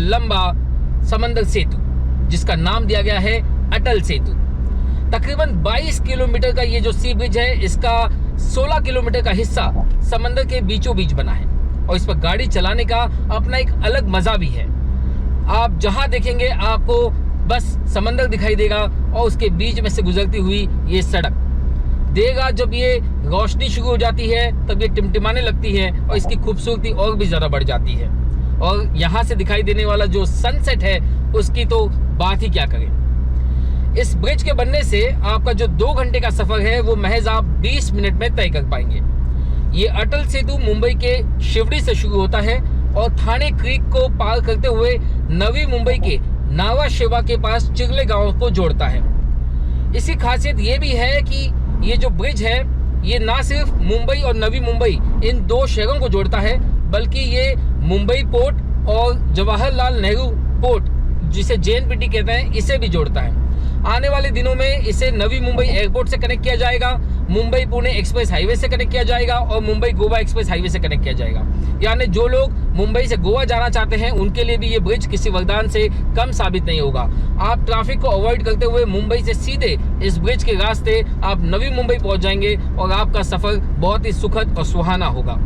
लंबा समंदर सेतु, जिसका नाम दिया गया है अटल सेतु। तकरीबन 22 किलोमीटर का ये जो सी ब्रिज है, इसका 16 किलोमीटर का हिस्सा समंदर के बीचों बीच बना है और इस पर गाड़ी चलाने का अपना एक अलग मजा भी है। आप जहां देखेंगे आपको बस समंदर दिखाई देगा और उसके बीच में से गुजरती हुई ये सड़क। देर रात जब ये रोशनी शुरू हो जाती है तब ये टिमटिमाने लगती है और इसकी खूबसूरती और भी ज़्यादा बढ़ जाती है। और यहाँ से दिखाई देने वाला जो सनसेट है उसकी तो बात ही क्या करें। इस ब्रिज के बनने से आपका जो 2 घंटे का सफ़र है वो महज आप 20 मिनट में तय कर पाएंगे। ये अटल सेतु मुंबई के शिवड़ी से शुरू होता है और थाने क्रीक को पार करते हुए नवी मुंबई के नावा शेवा के पास चिगले गांव को जोड़ता है। इसकी खासियत ये भी है कि ये जो ब्रिज है ये ना सिर्फ मुंबई और नवी मुंबई इन 2 शहरों को जोड़ता है, बल्कि ये मुंबई पोर्ट और जवाहरलाल नेहरू पोर्ट, जिसे JNPT कहते हैं, इसे भी जोड़ता है। आने वाले दिनों में इसे नवी मुंबई एयरपोर्ट से कनेक्ट किया जाएगा, मुंबई पुणे एक्सप्रेस हाईवे से कनेक्ट किया जाएगा और मुंबई गोवा एक्सप्रेस हाईवे से कनेक्ट किया जाएगा। यानी जो लोग मुंबई से गोवा जाना चाहते हैं उनके लिए भी ये ब्रिज किसी वरदान से कम साबित नहीं होगा। आप ट्रैफिक को अवॉइड करते हुए मुंबई से सीधे इस ब्रिज के रास्ते आप नवी मुंबई पहुंच जाएंगे और आपका सफर बहुत ही सुखद और सुहाना होगा।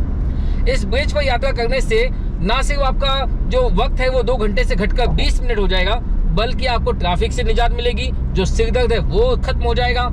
इस ब्रिज पर यात्रा करने से ना सिर्फ आपका जो वक्त है वो 2 घंटे से घटकर 20 मिनट हो जाएगा, बल्कि आपको ट्रैफिक से निजात मिलेगी, जो सिरदर्द है वो खत्म हो जाएगा,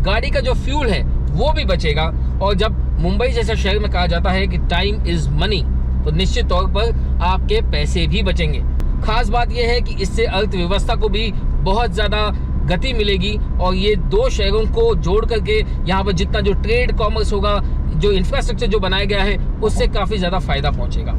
गाड़ी का जो फ्यूल है वो भी बचेगा। और जब मुंबई जैसे शहर में कहा जाता है कि टाइम इज मनी, तो निश्चित तौर पर आपके पैसे भी बचेंगे। खास बात यह है कि इससे अर्थव्यवस्था को भी बहुत ज़्यादा गति मिलेगी और ये 2 शहरों को जोड़ करके यहाँ पर जितना जो ट्रेड कॉमर्स होगा, जो इंफ्रास्ट्रक्चर जो बनाया गया है, उससे काफ़ी ज़्यादा फायदा पहुँचेगा।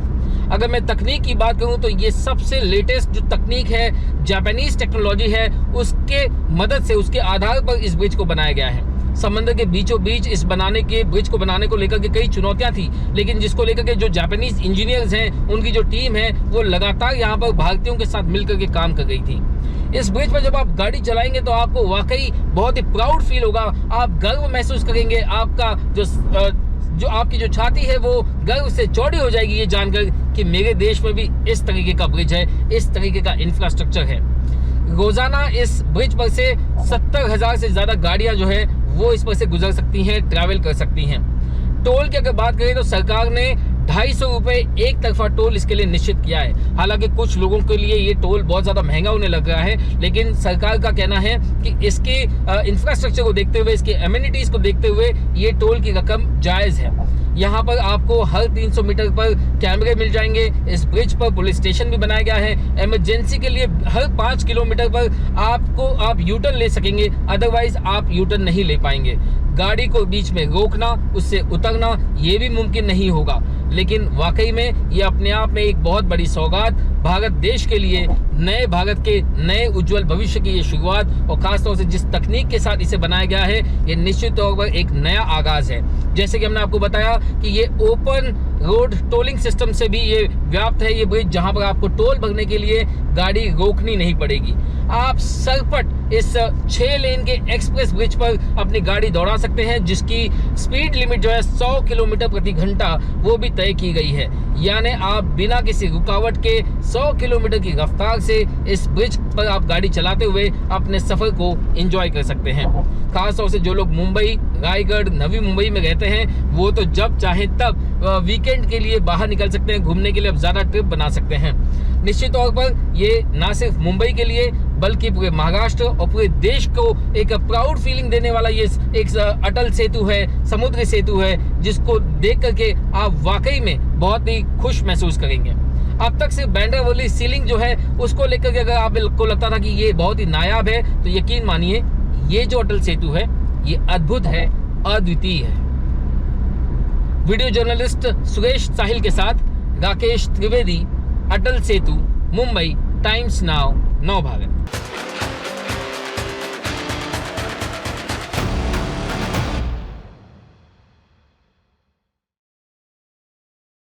अगर मैं तकनीक की बात करूं तो ये सबसे लेटेस्ट जो तकनीक है, जापानीज टेक्नोलॉजी है, उसके मदद से, उसके आधार पर इस ब्रिज को बनाया गया है। समंदर के बीचों बीच इस ब्रिज को बनाने को लेकर के कई चुनौतियां थी, लेकिन जिसको लेकर के जो जापानीज इंजीनियर्स हैं, उनकी जो टीम है वो लगातार यहाँ पर भारतीयों के साथ मिलकर के काम कर गई थी। इस ब्रिज पर जब आप गाड़ी चलाएंगे तो आपको वाकई बहुत ही प्राउड फील होगा, आप गर्व महसूस करेंगे, आपका जो आपकी जो छाती है वो गर्व से चौड़ी हो जाएगी ये जानकर कि मेरे देश में भी इस तरीके का ब्रिज है, इस तरीके का इंफ्रास्ट्रक्चर है। रोजाना इस ब्रिज पर से 70,000 से ज़्यादा गाड़ियां जो है वो इस पर से गुजर सकती हैं, ट्रैवल कर सकती हैं। टोल की अगर बात करें तो सरकार ने 250 रुपये एक तरफा टोल इसके लिए निश्चित किया है। हालांकि कुछ लोगों के लिए ये टोल बहुत ज़्यादा महंगा होने लग रहा है, लेकिन सरकार का कहना है कि इसके इंफ्रास्ट्रक्चर को देखते हुए, इसके एमिनिटीज़ को देखते हुए ये टोल की रकम जायज़ है। यहाँ पर आपको हर 300 मीटर पर कैमरे मिल जाएंगे। इस ब्रिज पर पुलिस स्टेशन भी बनाया गया है। इमरजेंसी के लिए हर 5 किलोमीटर पर आप यू टर्न ले सकेंगे, अदरवाइज आप यू टर्न नहीं ले पाएंगे। गाड़ी को बीच में रोकना, उससे उतरना ये भी मुमकिन नहीं होगा। लेकिन वाकई में ये अपने आप में एक बहुत बड़ी सौगात, भारत देश के लिए नए भारत के नए उज्जवल भविष्य की ये शुरुआत, और खासतौर से जिस तकनीक के साथ इसे बनाया गया है, ये निश्चित तौर पर एक नया आगाज है। जैसे कि हमने आपको बताया कि ये ओपन रोड टोलिंग सिस्टम से भी ये व्याप्त है ये ब्रिज, जहां पर आपको टोल भरने के लिए गाड़ी रोकनी नहीं पड़ेगी। आप सरपट इस 6 लेन के एक्सप्रेस ब्रिज पर अपनी गाड़ी दौड़ा सकते हैं, जिसकी स्पीड लिमिट जो है 100 किलोमीटर प्रति घंटा वो भी तय की गई है। यानी आप बिना किसी रुकावट के 100 किलोमीटर की रफ्तार से इस ब्रिज पर आप गाड़ी चलाते हुए अपने सफर को एंजॉय कर सकते हैं। खासतौर से जो लोग मुंबई, रायगढ़, नवी मुंबई में रहते हैं, वो तो जब चाहे तब वीकेंड के लिए बाहर निकल सकते हैं, घूमने के लिए अब ज़्यादा ट्रिप बना सकते हैं। निश्चित तौर पर ये ना सिर्फ मुंबई के लिए बल्कि पूरे महाराष्ट्र और पूरे देश को एक प्राउड फीलिंग देने वाला ये एक अटल सेतु है, समुद्री सेतु है, जिसको देख करके आप वाकई में बहुत ही खुश महसूस करेंगे। अब तक सिर्फ बैंड्रा वर्ली सीलिंग जो है उसको लेकर के अगर आपको लगता था कि ये बहुत ही नायाब है, तो यकीन मानिए ये जो अटल सेतु है ये अद्भुत है, अद्वितीय है। वीडियो जर्नलिस्ट सुरेश साहिल के साथ राकेश त्रिवेदी, अटल सेतु, मुंबई, टाइम्स नाउ, नव भारत।